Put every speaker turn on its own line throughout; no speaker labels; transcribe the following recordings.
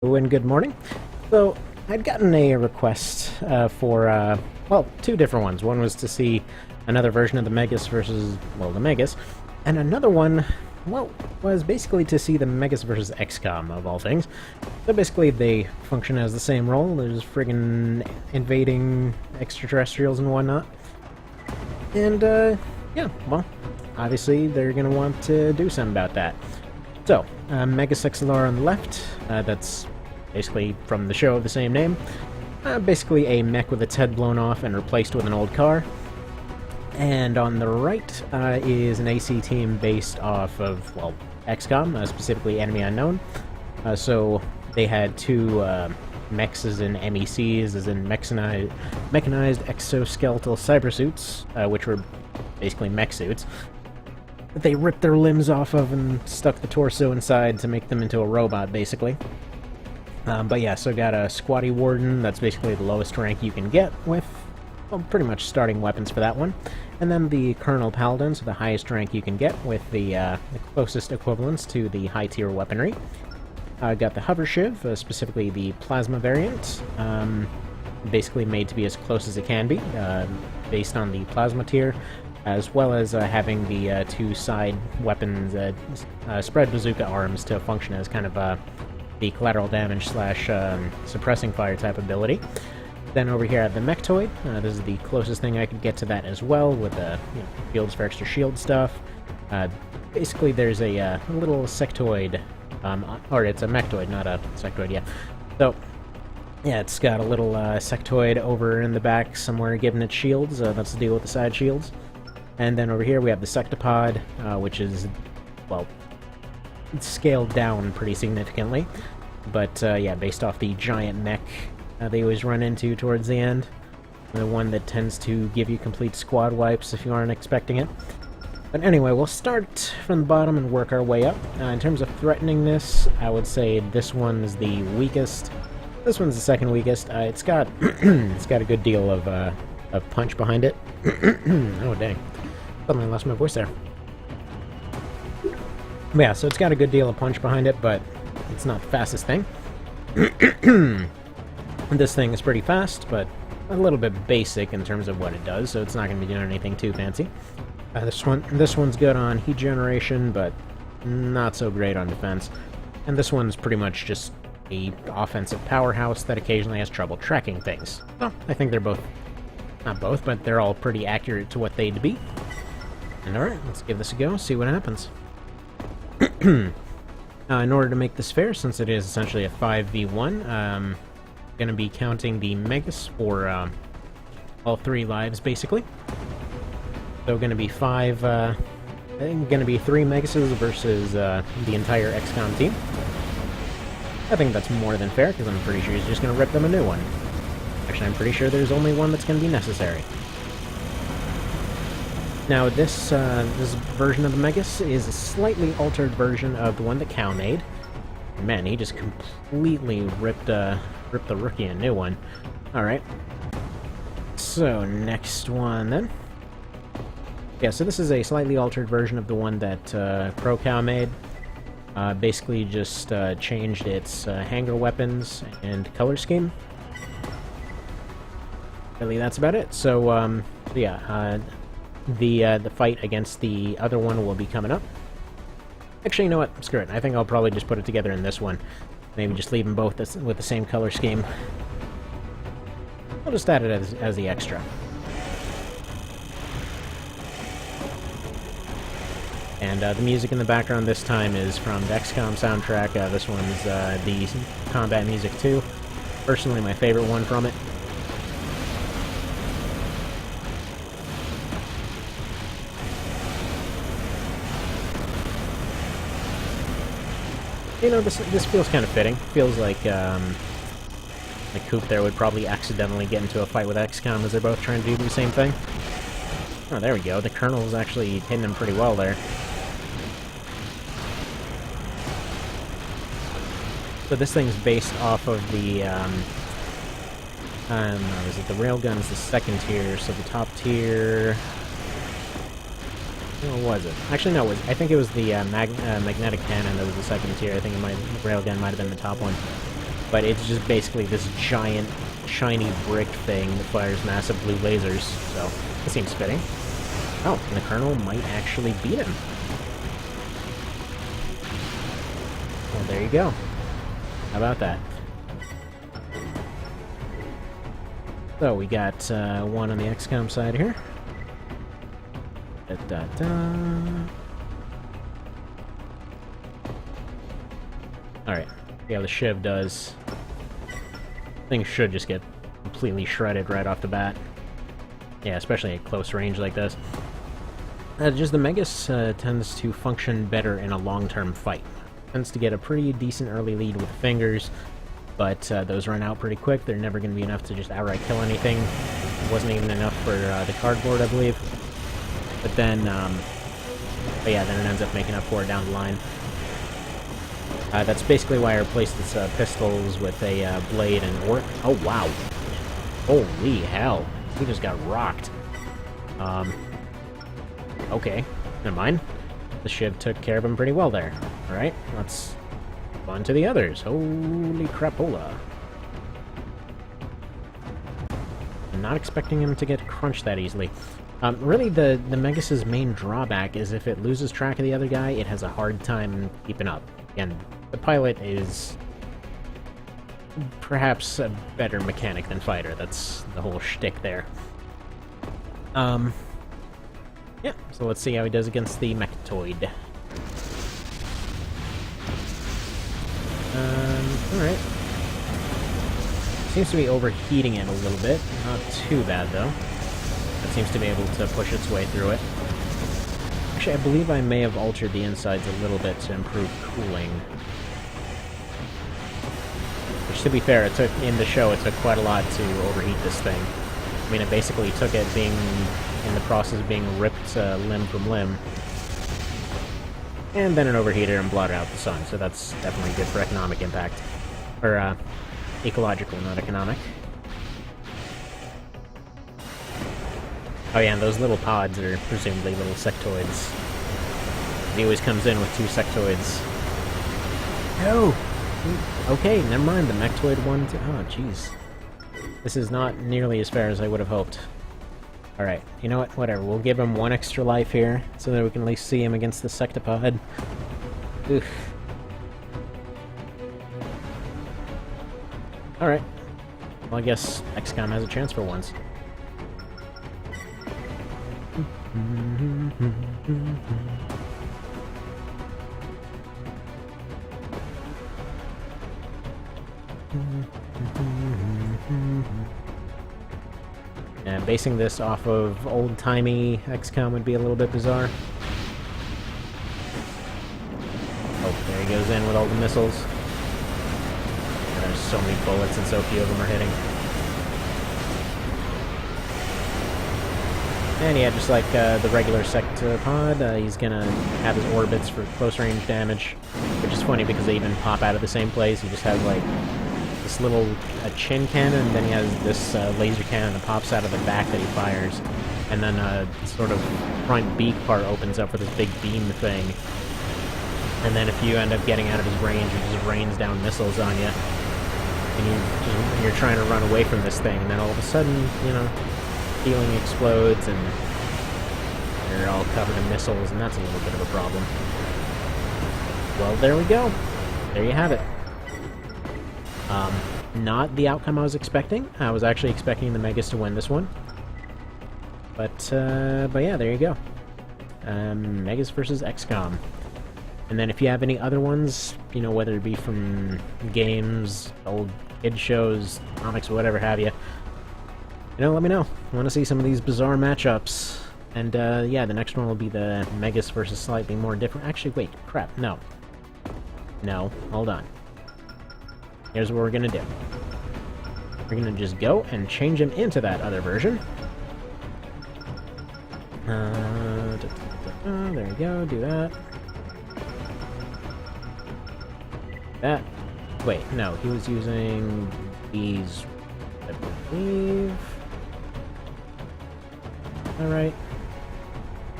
Hello and good morning. So, I'd gotten a request for, well, two different ones. One was to see another version of the Megas versus, well, the Megas, and another one, well, was basically to see the Megas versus XCOM, of all things. So basically, they function as the same role. There's friggin' invading extraterrestrials and whatnot. And, yeah, well, obviously, they're gonna want to do something about that. So, Megas XLR on the left, that's basically from the show of the same name. Basically a mech with its head blown off and replaced with an old car. And on the right is an AC team based off of, well, XCOM, specifically Enemy Unknown. So they had two mechs as in MECs, as in mechanized exoskeletal cybersuits, which were basically mech suits that they ripped their limbs off of and stuck the torso inside to make them into a robot, basically. But yeah, so got a Squatty Warden, that's basically the lowest rank you can get with, well, pretty much starting weapons for that one. And then the Colonel Paladin, so the highest rank you can get with the closest equivalents to the high-tier weaponry. Got the Hover Shiv, specifically the Plasma variant, basically made to be as close as it can be, based on the Plasma tier, as well as having the two side weapons, spread bazooka arms to function as kind of the collateral damage slash suppressing fire type ability. Then over here I have the Mechtoid. This is the closest thing I could get to that as well, with fields for extra shield stuff. Basically there's a little sectoid, or it's a Mechtoid, not a sectoid, yeah. So, yeah, it's got a little sectoid over in the back somewhere giving it shields. That's the deal with the side shields. And then over here we have the Sectopod, which is, well, it's scaled down pretty significantly. But, yeah, based off the giant mech they always run into towards the end. The one that tends to give you complete squad wipes if you aren't expecting it. But anyway, we'll start from the bottom and work our way up. In terms of threateningness, I would say this one's the weakest. This one's the second weakest. It's got it's got a good deal of punch behind it. Oh, dang. Suddenly lost my voice there. But yeah, so it's got a good deal of punch behind it, but it's not the fastest thing. This thing is pretty fast, but a little bit basic in terms of what it does, so it's not going to be doing anything too fancy. This one's good on heat generation, but not so great on defense. And this one's pretty much just a offensive powerhouse that occasionally has trouble tracking things. So, I think they're both, not both, but they're all pretty accurate to what they'd be. And alright, let's give this a go, see what happens. In order to make this fair, since it is essentially a 5v1, I'm going to be counting the Megas for all 3 lives, basically. So going to be 3 Megases versus the entire XCOM team. I think that's more than fair, because I'm pretty sure he's just going to rip them a new one. Actually, I'm pretty sure there's only one that's going to be necessary. Now, this version of the Megas is a slightly altered version of the one that Cow made. Man, he just completely ripped the rookie a new one. Alright. So, next one, then. Yeah, so this is a slightly altered version of the one that Cow made. Basically just changed its hanger weapons and color scheme. Really, that's about it. So, yeah, the fight against the other one will be coming up. Actually, you know what? Screw it. I think I'll probably just put it together in this one. Maybe just leave them both with the same color scheme. I'll just add it as the extra. And the music in the background this time is from the XCOM soundtrack. This one's the combat music too. Personally, my favorite one from it. You know, this feels kind of fitting. Feels like Coop there would probably accidentally get into a fight with XCOM as they're both trying to do the same thing. Oh, there we go. The Colonel's actually hitting him pretty well there. So this thing's based off of the, is it the Railgun's the second tier, so the top tier... What was it? Actually, no. I think it was the magnetic cannon that was the second tier. I think Railgun might have been the top one. but it's just basically this giant, shiny brick thing that fires massive blue lasers, so it seems fitting. Oh, and the Colonel might actually beat him. Well, there you go. How about that? So, we got one on the XCOM side here. Alright, see how the Shiv does. Things should just get completely shredded right off the bat. Yeah, especially at close range like this. Just the Megas tends to function better in a long-term fight. Tends to get a pretty decent early lead with the fingers, but those run out pretty quick. They're never going to be enough to just outright kill anything. It wasn't even enough for the cardboard, I believe. But then, but yeah, then it ends up making up for it down the line. That's basically why I replaced its pistols with a blade and oh wow, holy hell, he just got rocked. Okay, never mind. The Shiv took care of him pretty well there. Alright, let's go on to the others. Holy crapola. I'm not expecting him to get crunched that easily. Really, the Megas' main drawback is if it loses track of the other guy, it has a hard time keeping up. Again, the pilot is perhaps a better mechanic than fighter. That's the whole shtick there. Yeah, so let's see how he does against the Mechtoid. Alright. Seems to be overheating it a little bit. Not too bad, though. It seems to be able to push its way through it. Actually, I believe I may have altered the insides a little bit to improve cooling. Which, to be fair, in the show, it took quite a lot to overheat this thing. I mean, it basically took it being in the process of being ripped limb from limb. And then it overheated and blotted out the sun, so that's definitely good for economic impact. Or, ecological, not economic. Oh yeah, and those little pods are presumably little sectoids. He always comes in with 2 sectoids. No! Okay, never mind, the Mechtoid one too. Oh, jeez. This is not nearly as fair as I would have hoped. Alright, you know what? Whatever, we'll give him 1 extra life here, so that we can at least see him against the Sectopod. Oof. Alright. Well, I guess XCOM has a chance for once. And basing this off of old-timey XCOM would be a little bit bizarre. Oh, there he goes in with all the missiles. There's so many bullets and so few of them are hitting. And yeah, just like the regular Sectopod, he's gonna have his orbits for close-range damage, which is funny because they even pop out of the same place. He just has like this little chin cannon, and then he has this laser cannon that pops out of the back that he fires, and then sort of front beak part opens up for this big beam thing. And then if you end up getting out of his range, it just rains down missiles on you, and you're trying to run away from this thing, and then all of a sudden, you know, ceiling explodes, and they're all covered in missiles, and that's a little bit of a problem. Well, there we go. There you have it. Not the outcome I was expecting. I was actually expecting the Megas to win this one. But yeah, there you go. Megas versus XCOM. And then if you have any other ones, you know, whether it be from games, old kid shows, comics, whatever have you, you know, let me know. I want to see some of these bizarre matchups. And yeah, the next one will be the Megas versus slightly more different. Actually, wait, crap, no. No, hold on. Here's what we're gonna do. We're gonna just go and change him into that other version. There we go, do that. That. Wait, no, he was using these, I believe. Alright.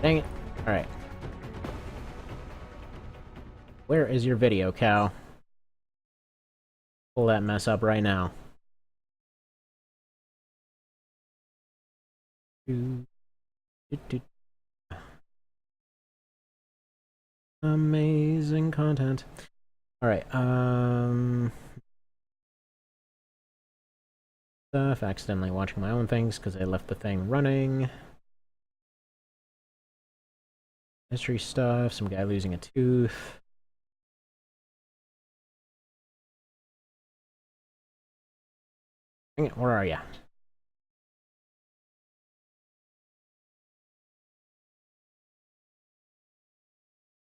Dang it. Alright. Where is your video, cow? pull that mess up right now. Amazing content. Alright, stuff, accidentally watching my own things because I left the thing running. History stuff, some guy losing a tooth. Dang it, where are ya?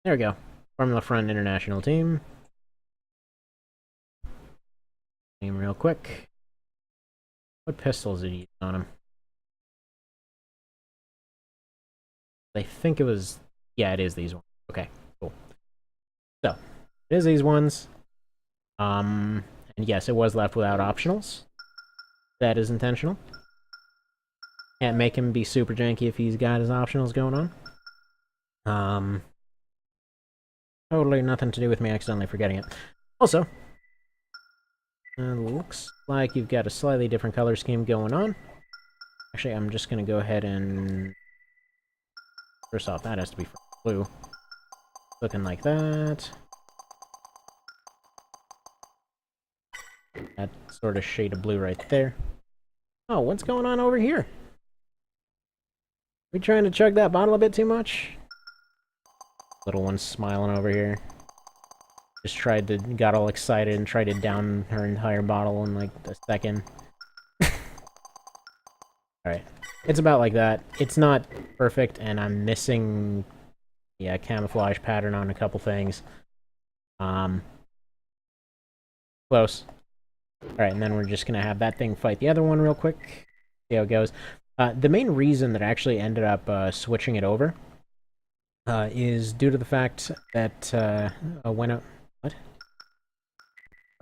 There we go. Formula Front International Team. Name real quick. What pistols did he use on him? I think it was... Yeah, it is these ones. Okay, cool. So, it is these ones. And yes, it was left without optionals. That is intentional. Can't make him be super janky if he's got his optionals going on. Totally nothing to do with me accidentally forgetting it. Also, looks like you've got a slightly different color scheme going on. Actually, I'm just gonna go ahead and... First off, that has to be blue. Looking like that. That sort of shade of blue right there. Oh, what's going on over here? We trying to chug that bottle a bit too much? Little one's smiling over here. Just got all excited and tried to down her entire bottle in like a second. Alright. It's about like that. It's not perfect, and I'm missing the camouflage pattern on a couple things. Close. Alright, and then we're just gonna have that thing fight the other one real quick. See how it goes. The main reason that I actually ended up switching it over is due to the fact that when a... What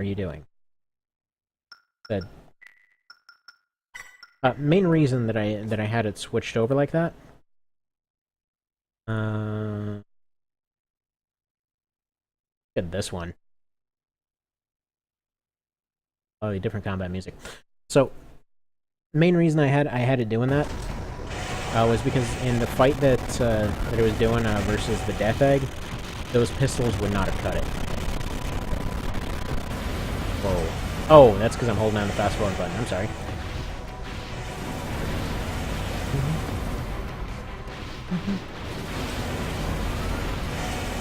are you doing? The main reason that I had it switched over like that. Look at this one. Oh, different combat music. So, main reason I had it doing that was because in the fight that it was doing versus the Death Egg, those pistols would not have cut it. Whoa. Oh, that's because I'm holding down the fast forward button. I'm sorry.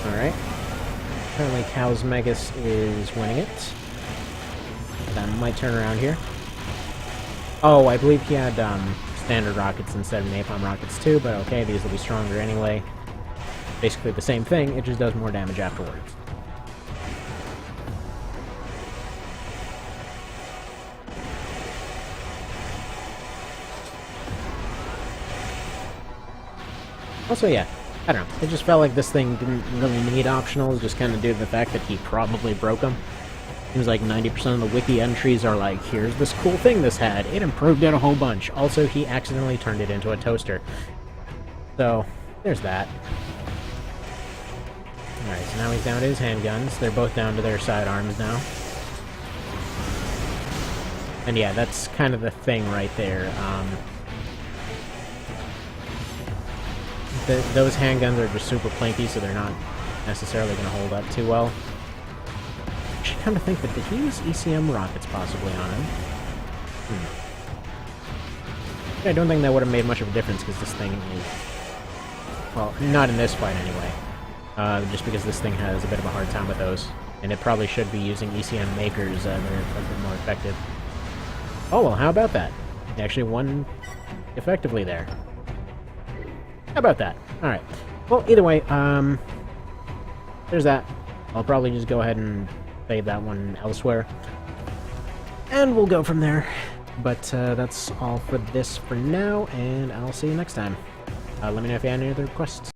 Alright. Apparently Cow's Megas is winning it. That might turn around here. Oh, I believe he had standard rockets instead of napalm rockets too, but okay, these will be stronger anyway. Basically the same thing, it just does more damage afterwards. Also, yeah, I don't know. It just felt like this thing didn't really need optionals, just kind of due to the fact that he probably broke them. Seems like 90% of the wiki entries are like, here's this cool thing this had. It improved it a whole bunch. Also, he accidentally turned it into a toaster. So, there's that. Alright, so now he's down to his handguns. They're both down to their sidearms now. And yeah, that's kind of the thing right there. Those handguns are just super plinky, so they're not necessarily going to hold up too well. I should come to think that did he use ECM rockets possibly on him? I don't think that would have made much of a difference because this thing is... Well, not in this fight anyway. Just because this thing has a bit of a hard time with those. And it probably should be using ECM makers that are a bit more effective. Oh, well, how about that? He actually won effectively there. How about that? Alright. Well, either way, there's that. I'll probably just go ahead and save that one elsewhere. And we'll go from there. But that's all for this for now, and I'll see you next time. Let me know if you have any other requests.